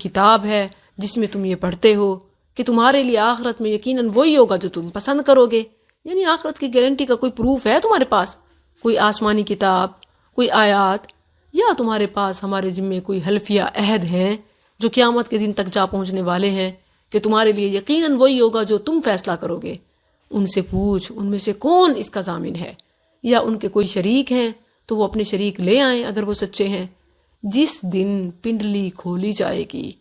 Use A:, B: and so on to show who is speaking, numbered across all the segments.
A: کتاب ہے جس میں تم یہ پڑھتے ہو کہ تمہارے لیے آخرت میں یقیناً وہی ہوگا جو تم پسند کرو گے. یعنی آخرت کی گارنٹی کا کوئی پروف ہے تمہارے پاس؟ کوئی آسمانی کتاب، کوئی آیات، یا تمہارے پاس ہمارے ذمے کوئی حلفیہ عہد ہیں جو قیامت کے دن تک جا پہنچنے والے ہیں کہ تمہارے لیے یقیناً وہی ہوگا جو تم فیصلہ کرو گے؟ ان سے پوچھ ان میں سے کون اس کا ضامن ہے، یا ان کے کوئی شریک ہیں تو وہ اپنے شریک لے آئیں اگر وہ سچے ہیں. جس دن پنڈلی کھولی جائے گی.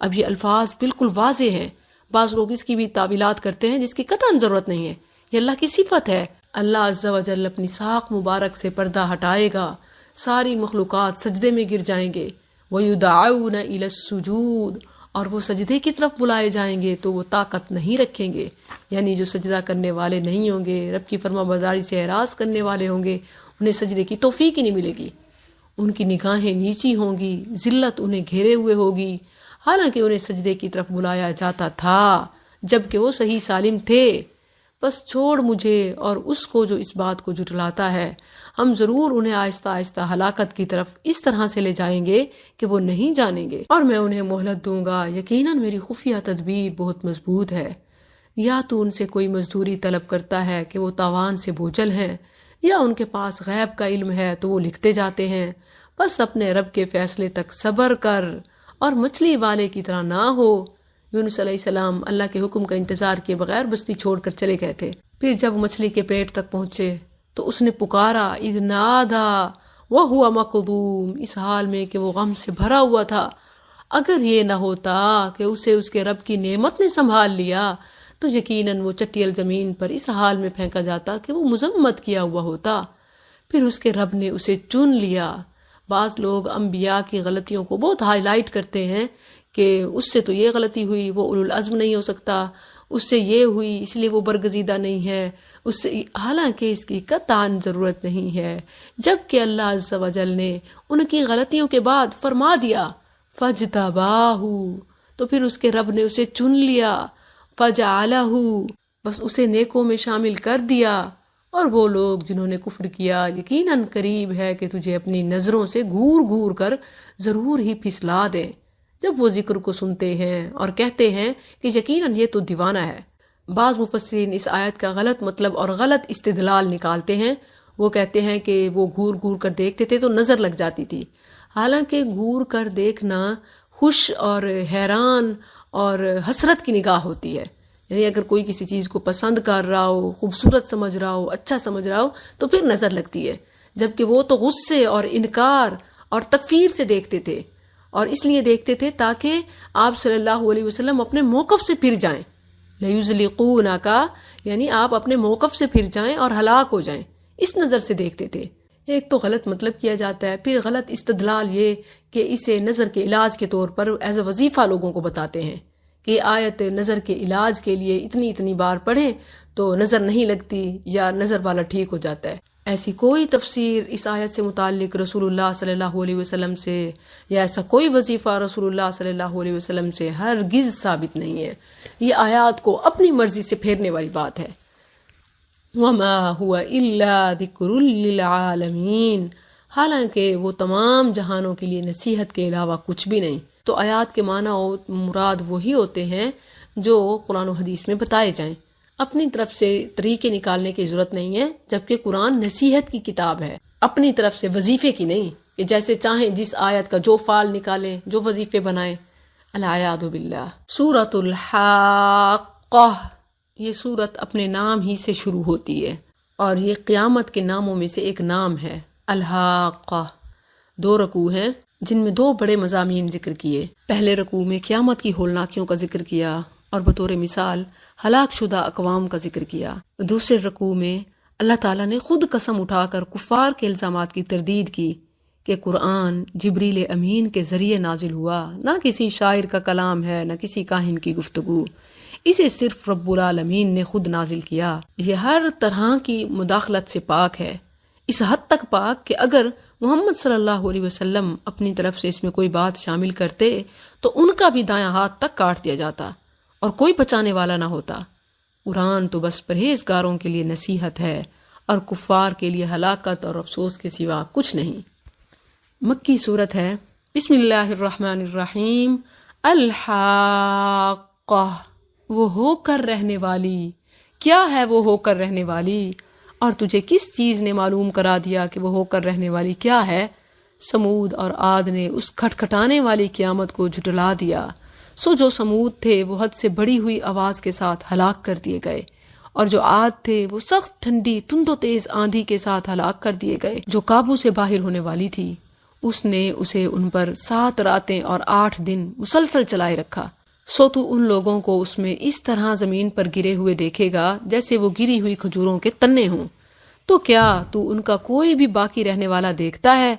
A: اب یہ الفاظ بالکل واضح ہیں. بعض لوگ اس کی بھی تعویلات کرتے ہیں جس کی قطعاً ضرورت نہیں ہے. یہ اللہ کی صفت ہے. اللہ عز و جل اپنی ساق مبارک سے پردہ ہٹائے گا، ساری مخلوقات سجدے میں گر جائیں گے. وَيُدْعَوْنَ إِلَى السُّجُودِ، اور وہ سجدے کی طرف بلائے جائیں گے تو وہ طاقت نہیں رکھیں گے. یعنی جو سجدہ کرنے والے نہیں ہوں گے، رب کی فرما برداری سے اعراض کرنے والے ہوں گے، انہیں سجدے کی توفیق ہی نہیں ملے گی. ان کی نگاہیں نیچی ہوں گی، ذلت انہیں گھیرے ہوئے ہوگی، حالانکہ انہیں سجدے کی طرف بلایا جاتا تھا جبکہ وہ صحیح سالم تھے. بس چھوڑ مجھے اور اس کو جو اس بات کو جھٹلاتا ہے. ہم ضرور انہیں آہستہ آہستہ ہلاکت کی طرف اس طرح سے لے جائیں گے کہ وہ نہیں جانیں گے، اور میں انہیں مہلت دوں گا. یقیناً میری خفیہ تدبیر بہت مضبوط ہے. یا تو ان سے کوئی مزدوری طلب کرتا ہے کہ وہ تاوان سے بوجھل ہیں، یا ان کے پاس غیب کا علم ہے تو وہ لکھتے جاتے ہیں. بس اپنے رب کے فیصلے تک صبر کر اور مچھلی والے کی طرح نہ ہو. یونس علیہ السلام اللہ کے حکم کا انتظار کیے بغیر بستی چھوڑ کر چلے گئے تھے. پھر جب مچھلی کے پیٹ تک پہنچے تو اس نے پکارا، اذ نادا وہو مکظوم، اس حال میں کہ وہ غم سے بھرا ہوا تھا. اگر یہ نہ ہوتا کہ اسے اس کے رب کی نعمت نے سنبھال لیا تو یقیناً وہ چٹیل زمین پر اس حال میں پھینکا جاتا کہ وہ مذمت کیا ہوا ہوتا. پھر اس کے رب نے اسے چن لیا. بعض لوگ انبیاء کی غلطیوں کو بہت ہائی لائٹ کرتے ہیں کہ اس سے تو یہ غلطی ہوئی، وہ اولو العزم نہیں ہو سکتا، اس سے یہ ہوئی اس لیے وہ برگزیدہ نہیں ہے، اس سے، حالانکہ اس کی قطعاً ضرورت نہیں ہے. جبکہ اللہ عز و جل نے ان کی غلطیوں کے بعد فرما دیا فَاجْتَبَاهُ، تو پھر اس کے رب نے اسے چن لیا. فَجَعَلَهُ، بس اسے نیکوں میں شامل کر دیا. اور وہ لوگ جنہوں نے کفر کیا، یقیناً قریب ہے کہ تجھے اپنی نظروں سے گھور گھور کر ضرور ہی پھسلا دیں جب وہ ذکر کو سنتے ہیں اور کہتے ہیں کہ یقیناً یہ تو دیوانہ ہے. بعض مفسرین اس آیت کا غلط مطلب اور غلط استدلال نکالتے ہیں. وہ کہتے ہیں کہ وہ گھور گھور کر دیکھتے تھے تو نظر لگ جاتی تھی. حالانکہ گھور کر دیکھنا خوش اور حیران اور حسرت کی نگاہ ہوتی ہے. یعنی اگر کوئی کسی چیز کو پسند کر رہا ہو، خوبصورت سمجھ رہا ہو، اچھا سمجھ رہا ہو تو پھر نظر لگتی ہے. جبکہ وہ تو غصے اور انکار اور تکفیر سے دیکھتے تھے، اور اس لیے دیکھتے تھے تاکہ آپ صلی اللہ علیہ وسلم اپنے موقف سے پھر جائیں. لَيُزْلِقُونَكَ، یعنی آپ اپنے موقف سے پھر جائیں اور ہلاک ہو جائیں. اس نظر سے دیکھتے تھے. ایک تو غلط مطلب کیا جاتا ہے، پھر غلط استدلال یہ کہ اسے نظر کے علاج کے طور پر ایز اے وظیفہ لوگوں کو بتاتے ہیں کہ یہ آیت نظر کے علاج کے لیے اتنی بار پڑھیں تو نظر نہیں لگتی یا نظر والا ٹھیک ہو جاتا ہے. ایسی کوئی تفسیر اس آیت سے متعلق رسول اللہ صلی اللہ علیہ وسلم سے یا ایسا کوئی وظیفہ رسول اللہ صلی اللہ علیہ وسلم سے ہرگز ثابت نہیں ہے. یہ آیات کو اپنی مرضی سے پھیرنے والی بات ہے. وَمَا هُوَ إِلَّا ذِكْرٌ لِّلْعَالَمِينَ، حالانکہ وہ تمام جہانوں کے لیے نصیحت کے علاوہ کچھ بھی نہیں. تو آیات کے معنی و مراد وہی ہوتے ہیں جو قرآن و حدیث میں بتائے جائیں. اپنی طرف سے طریقے نکالنے کی ضرورت نہیں ہے، جبکہ قرآن نصیحت کی کتاب ہے، اپنی طرف سے وظیفے کی نہیں کہ جیسے چاہیں جس آیت کا جو فعل نکالیں، جو وظیفے بنائیں. العیاذ باللہ. سورۃ الحاقہ، یہ سورت اپنے نام ہی سے شروع ہوتی ہے اور یہ قیامت کے ناموں میں سے ایک نام ہے. الحاقہ. 2 رکوع ہیں جن میں 2 بڑے مضامین ذکر کیے. پہلے رکوع میں قیامت کی ہولناکیوں کا ذکر کیا اور بطور مثال ہلاک شدہ اقوام کا ذکر کیا. دوسرے رکوع میں اللہ تعالیٰ نے خود قسم اٹھا کر کفار کے الزامات کی تردید کی کہ قرآن جبریل امین کے ذریعے نازل ہوا، نہ کسی شاعر کا کلام ہے، نہ کسی کاہن کی گفتگو، اسے صرف رب العالمین نے خود نازل کیا. یہ ہر طرح کی مداخلت سے پاک ہے، اس حد تک پاک کہ اگر محمد صلی اللہ علیہ وسلم اپنی طرف سے اس میں کوئی بات شامل کرتے تو ان کا بھی دایاں ہاتھ تک کاٹ دیا جاتا اور کوئی بچانے والا نہ ہوتا. قرآن تو بس پرہیزگاروں کے لیے نصیحت ہے اور کفار کے لیے ہلاکت اور افسوس کے سوا کچھ نہیں. مکی صورت ہے. بسم اللہ الرحمن الرحیم. الحاقہ، وہ ہو کر رہنے والی، کیا ہے وہ ہو کر رہنے والی؟ اور تجھے کس چیز نے معلوم کرا دیا کہ وہ ہو کر رہنے والی کیا ہے؟ سمود اور عاد نے اس کھٹکھٹانے والی قیامت کو جھٹلا دیا، سو جو سمود تھے وہ حد سے بڑی ہوئی آواز کے ساتھ ہلاک کر دیے گئے، اور جو عاد تھے وہ سخت ٹھنڈی تند و تیز آندھی کے ساتھ ہلاک کر دیے گئے، جو قابو سے باہر ہونے والی تھی۔ اس نے اسے ان پر 7 راتیں اور 8 دن مسلسل چلائے رکھا، سو تو ان لوگوں کو اس میں اس طرح زمین پر گرے ہوئے دیکھے گا جیسے وہ گری ہوئی کھجوروں کے تنے ہوں۔ تو کیا تو ان کا کوئی بھی باقی رہنے والا دیکھتا ہے؟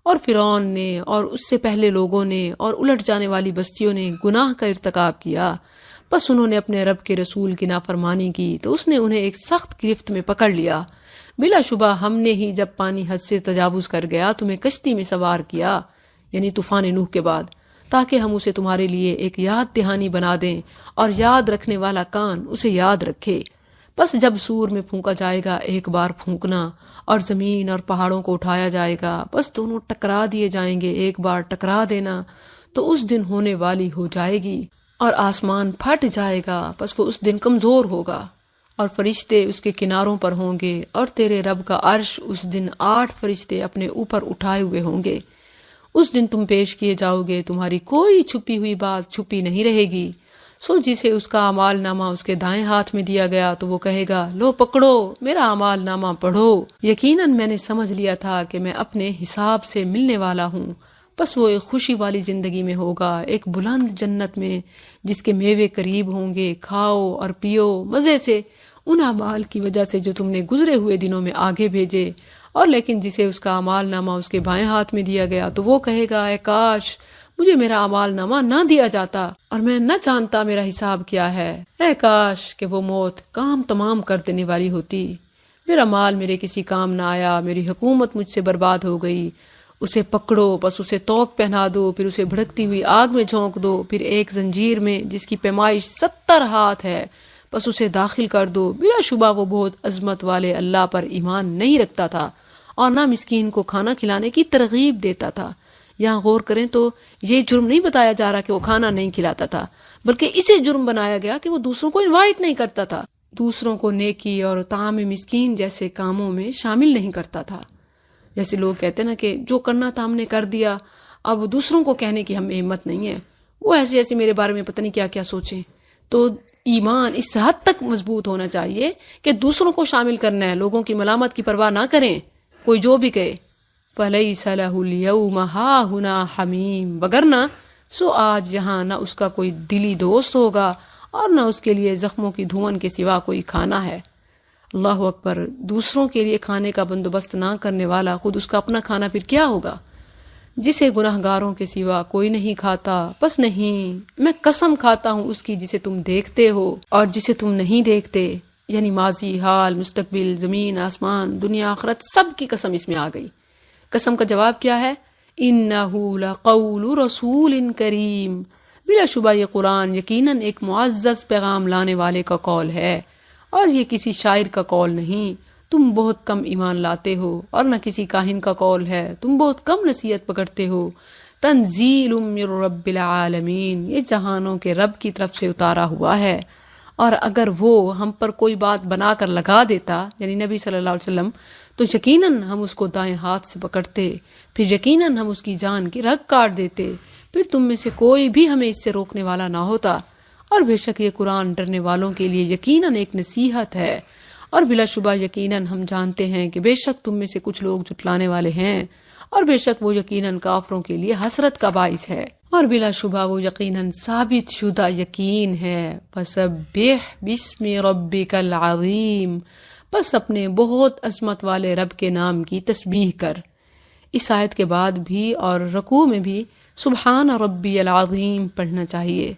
A: اور فرعون نے اور اس سے پہلے لوگوں نے اور الٹ جانے والی بستیوں نے گناہ کا ارتکاب کیا، بس انہوں نے اپنے رب کے رسول کی نافرمانی کی تو اس نے انہیں ایک سخت گرفت میں پکڑ لیا۔ بلا شبہ ہم نے ہی جب پانی حد سے تجاوز کر گیا تمہیں کشتی میں سوار کیا، یعنی طوفان نوح کے بعد، تاکہ ہم اسے تمہارے لیے ایک یاد دہانی بنا دیں اور یاد رکھنے والا کان اسے یاد رکھے۔ بس جب سور میں پھونکا جائے گا ایک بار پھونکنا، اور زمین اور پہاڑوں کو اٹھایا جائے گا، بس دونوں ٹکرا دیے جائیں گے، ایک بار ٹکرا دینا تو اس دن ہونے والی ہو جائے گی، اور آسمان پھٹ جائے گا، بس وہ اس دن کمزور ہوگا، اور فرشتے اس کے کناروں پر ہوں گے، اور تیرے رب کا عرش اس دن 8 فرشتے اپنے اوپر اٹھائے ہوئے ہوں گے۔ اس دن تم پیش کیے جاؤ گے، تمہاری کوئی چھپی ہوئی بات چھپی نہیں رہے گی۔ سو جسے اس کا اعمال نامہ اس کے دائیں ہاتھ میں دیا گیا تو وہ کہے گا، لو پکڑو میرا اعمال نامہ پڑھو، یقیناً میں نے سمجھ لیا تھا کہ میں اپنے حساب سے ملنے والا ہوں۔ بس وہ ایک خوشی والی زندگی میں ہوگا، ایک بلند جنت میں جس کے میوے قریب ہوں گے، کھاؤ اور پیو مزے سے ان اعمال کی وجہ سے جو تم نے گزرے ہوئے دنوں میں آگے بھیجے۔ اور لیکن جسے اس کا اعمال نامہ اس کے بائیں ہاتھ میں دیا گیا تو وہ کہے گا، اے کاش مجھے میرا اعمال نامہ نہ دیا جاتا اور میں نہ جانتا میرا حساب کیا ہے۔ اے کاش کہ وہ موت کام تمام کر دینے والی ہوتی، میرا مال میرے کسی کام نہ آیا، میری حکومت مجھ سے برباد ہو گئی۔ اسے پکڑو، بس اسے توق پہنا دو، پھر اسے بھڑکتی ہوئی آگ میں جھونک دو، پھر ایک زنجیر میں جس کی پیمائش 70 ہاتھ ہے بس اسے داخل کر دو۔ بلا شبہ وہ بہت عظمت والے اللہ پر ایمان نہیں رکھتا تھا اور نہ مسکین کو کھانا کھلانے کی ترغیب دیتا تھا۔ یہاں غور کریں تو یہ جرم نہیں بتایا جا رہا کہ وہ کھانا نہیں کھلاتا تھا، بلکہ اسے جرم بنایا گیا کہ وہ دوسروں کو انوائٹ نہیں کرتا تھا، دوسروں کو نیکی اور طعام مسکین جیسے کاموں میں شامل نہیں کرتا تھا۔ جیسے لوگ کہتے ہیں نا کہ جو کرنا تھا ہم نے کر دیا، اب دوسروں کو کہنے کی ہمیں ہمت نہیں ہے، وہ ایسے ایسے میرے بارے میں پتہ نہیں کیا کیا سوچیں۔ تو ایمان اس حد تک مضبوط ہونا چاہیے کہ دوسروں کو شامل کرنا ہے، لوگوں کی ملامت کی پرواہ نہ کریں، کوئی جو بھی کہے۔ فَلَيْسَ لَهُ الْيَوْمَ هَاهُنَا حَمِيمٌ، وگرنہ سو آج یہاں نہ اس کا کوئی دلی دوست ہوگا اور نہ اس کے لیے زخموں کی دھون کے سوا کوئی کھانا ہے۔ اللہ اکبر، دوسروں کے لیے کھانے کا بندوبست نہ کرنے والا خود اس کا اپنا کھانا پھر کیا ہوگا؟ جسے گناہ گاروں کے سوا کوئی نہیں کھاتا، بس نہیں، میں قسم کھاتا ہوں اس کی جسے تم دیکھتے ہو اور جسے تم نہیں دیکھتے، یعنی ماضی، حال، مستقبل، زمین، آسمان، دنیا، آخرت، سب کی قسم اس میں آ گئی۔ قسم کا جواب کیا ہے؟ اِنَّهُ لَقَوْلُ رَسُولٍ کریم، بلا شبہ یہ قرآن یقیناً ایک معزز پیغام لانے والے کا قول ہے، اور یہ کسی شاعر کا قول نہیں، تم بہت کم ایمان لاتے ہو، اور نہ کسی کاہن کا قول ہے، تم بہت کم نصیحت پکڑتے ہو۔ تنزیل من رب العالمین، یہ جہانوں کے رب کی طرف سے اتارا ہوا ہے۔ اور اگر وہ ہم پر کوئی بات بنا کر لگا دیتا، یعنی نبی صلی اللہ علیہ وسلم، تو یقیناً ہم اس کو دائیں ہاتھ سے پکڑتے، پھر یقیناً ہم اس کی جان کی رگ کاٹ دیتے، پھر تم میں سے کوئی بھی ہمیں اس سے روکنے والا نہ ہوتا۔ اور بے شک یہ قرآن ڈرنے والوں کے لیے یقیناً ایک نصیحت ہے، اور بلا شبہ یقیناً ہم جانتے ہیں کہ بے شک تم میں سے کچھ لوگ جھٹلانے والے ہیں، اور بے شک وہ یقیناً کافروں کے لیے حسرت کا باعث ہے، اور بلا شبہ وہ یقیناً ثابت شدہ یقین ہے۔ فَسَبِّحْ بِاسْمِ رَبِّكَ الْعَظِيمِ، بس اپنے بہت عظمت والے رب کے نام کی تسبیح کر۔ اس آیت کے بعد بھی اور رکوع میں بھی سبحان ربی العظیم پڑھنا چاہیے۔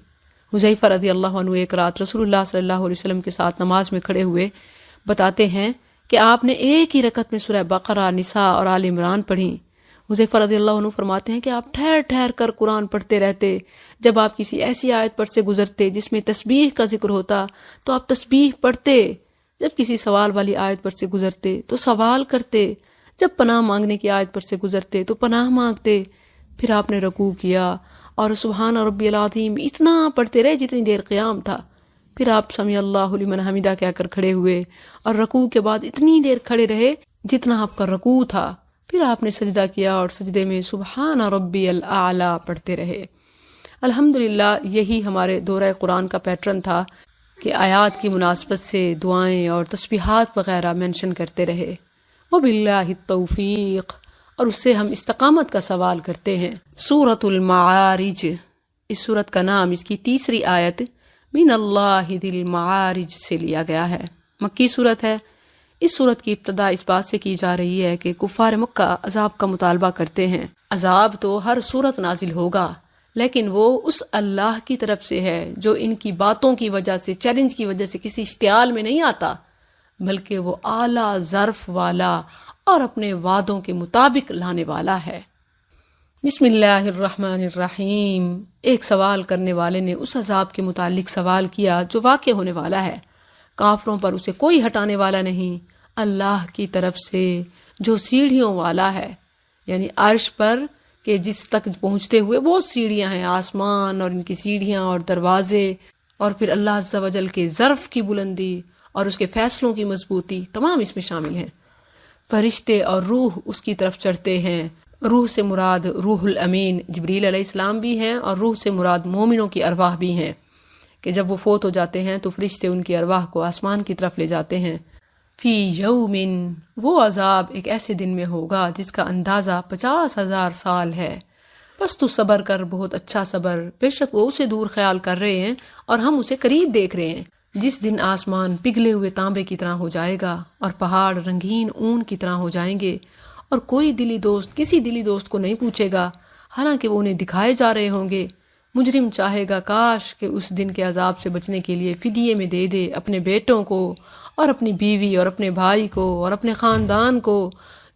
A: حذیفہ رضی اللہ عنہ ایک رات رسول اللہ صلی اللہ علیہ وسلم کے ساتھ نماز میں کھڑے ہوئے بتاتے ہیں کہ آپ نے ایک ہی رکعت میں سورہ بقرہ، نساء اور آل عمران پڑھی۔ حذیفہ رضی اللہ عنہ فرماتے ہیں کہ آپ ٹھہر ٹھہر کر قرآن پڑھتے رہتے، جب آپ کسی ایسی آیت پر سے گزرتے جس میں تسبیح کا ذکر ہوتا تو آپ تسبیح پڑھتے، جب کسی سوال والی آیت پر سے گزرتے تو سوال کرتے، جب پناہ مانگنے کی آیت پر سے گزرتے تو پناہ مانگتے۔ پھر آپ نے رکوع کیا اور سبحان ربی العظیم اتنا پڑھتے رہے جتنی دیر قیام تھا. پھر آپ سمیع اللہ لمن حمیدہ کہہ کر کھڑے ہوئے اور رکوع کے بعد اتنی دیر کھڑے رہے جتنا آپ کا رکوع تھا. پھر آپ نے سجدہ کیا اور سجدے میں سبحان ربی الاعلیٰ پڑھتے رہے. الحمدللہ یہی ہمارے دورہ قرآن کا پیٹرن تھا کہ آیات کی مناسبت سے دعائیں اور تسبیحات وغیرہ مینشن کرتے رہے. وباللہ التوفیق. اور اس سے ہم استقامت کا سوال کرتے ہیں. سورۃ المعارج، اس سورت کا نام اس کی تیسری آیت من اللہ ذی المعارج سے لیا گیا ہے. مکی سورت ہے. اس سورت کی ابتدا اس بات سے کی جا رہی ہے کہ کفار مکہ عذاب کا مطالبہ کرتے ہیں. عذاب تو ہر صورت نازل ہوگا، لیکن وہ اس اللہ کی طرف سے ہے جو ان کی باتوں کی وجہ سے، چیلنج کی وجہ سے کسی اشتعال میں نہیں آتا، بلکہ وہ اعلیٰ ظرف والا اور اپنے وعدوں کے مطابق لانے والا ہے. بسم اللہ الرحمن الرحیم. ایک سوال کرنے والے نے اس عذاب کے متعلق سوال کیا جو واقع ہونے والا ہے. کافروں پر اسے کوئی ہٹانے والا نہیں، اللہ کی طرف سے جو سیڑھیوں والا ہے، یعنی عرش پر کہ جس تک پہنچتے ہوئے بہت سیڑھیاں ہیں، آسمان اور ان کی سیڑھیاں اور دروازے، اور پھر اللہ عز و جل کے ظرف کی بلندی اور اس کے فیصلوں کی مضبوطی، تمام اس میں شامل ہیں. فرشتے اور روح اس کی طرف چڑھتے ہیں. روح سے مراد روح الامین جبریل علیہ السلام بھی ہیں، اور روح سے مراد مومنوں کی ارواح بھی ہیں کہ جب وہ فوت ہو جاتے ہیں تو فرشتے ان کی ارواح کو آسمان کی طرف لے جاتے ہیں. فی یومن، وہ عذاب ایک ایسے دن میں ہوگا جس کا اندازہ 50,000 سال ہے. بس تو صبر کر، بہت اچھا صبر، بے شک وہ اسے دور خیال کر رہے ہیں اور ہم اسے قریب دیکھ رہے ہیں. جس دن آسمان پگھلے ہوئے تانبے کی طرح ہو جائے گا اور پہاڑ رنگین اون کی طرح ہو جائیں گے، اور کوئی دلی دوست کسی دلی دوست کو نہیں پوچھے گا، حالانکہ وہ انہیں دکھائے جا رہے ہوں گے. مجرم چاہے گا کاش کہ اس دن کے عذاب سے بچنے کے لیے فدیے میں دے دے اپنے بیٹوں کو اور اپنی بیوی اور اپنے بھائی کو اور اپنے خاندان کو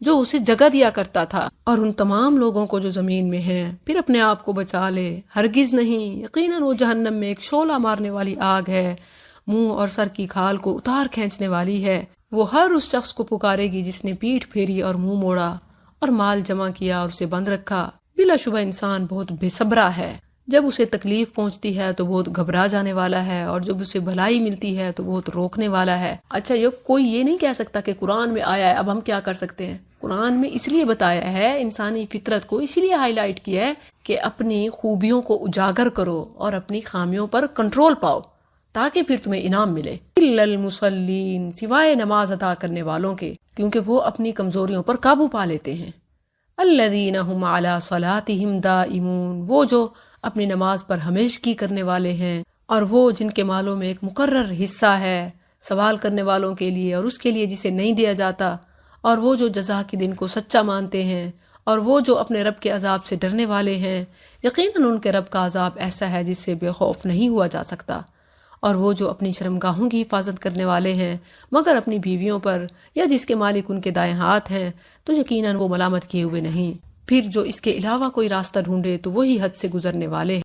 A: جو اسے جگہ دیا کرتا تھا، اور ان تمام لوگوں کو جو زمین میں ہیں، پھر اپنے آپ کو بچا لے. ہرگز نہیں، یقیناً وہ جہنم میں ایک شعلہ مارنے والی آگ ہے، منہ اور سر کی کھال کو اتار کھینچنے والی ہے. وہ ہر اس شخص کو پکارے گی جس نے پیٹھ پھیری اور منہ موڑا اور مال جمع کیا اور اسے بند رکھا. بلا شبہ انسان بہت بے صبرا ہے. جب اسے تکلیف پہنچتی ہے تو بہت گھبرا جانے والا ہے، اور جب اسے بھلائی ملتی ہے تو بہت روکنے والا ہے. اچھا، کوئی یہ نہیں کہہ سکتا کہ قرآن میں آیا ہے اب ہم کیا کر سکتے ہیں. قرآن میں اس لیے بتایا ہے، انسانی فطرت کو اسی لیے ہائی لائٹ کیا ہے کہ اپنی خوبیوں کو اجاگر کرو اور اپنی خامیوں پر کنٹرول پاؤ تاکہ پھر تمہیں انعام ملے. الا المصلین، سوائے نماز ادا کرنے والوں کے، کیونکہ وہ اپنی کمزوریوں پر قابو پا لیتے ہیں. الذین هم علی صلاتہم دائمون، وہ جو اپنی نماز پر ہمیشگی کرنے والے ہیں، اور وہ جن کے مالوں میں ایک مقرر حصہ ہے سوال کرنے والوں کے لیے اور اس کے لیے جسے نہیں دیا جاتا، اور وہ جو جزا کے دن کو سچا مانتے ہیں، اور وہ جو اپنے رب کے عذاب سے ڈرنے والے ہیں. یقیناً ان کے رب کا عذاب ایسا ہے جس سے بے خوف نہیں ہوا جا سکتا. اور وہ جو اپنی شرمگاہوں کی حفاظت کرنے والے ہیں مگر اپنی بیویوں پر یا جس کے مالک ان کے دائیں ہاتھ ہیں، تو یقیناً وہ ملامت کیے ہوئے نہیں. پھر جو اس کے علاوہ کوئی راستہ ڈھونڈے تو وہی حد سے گزرنے والے ہیں.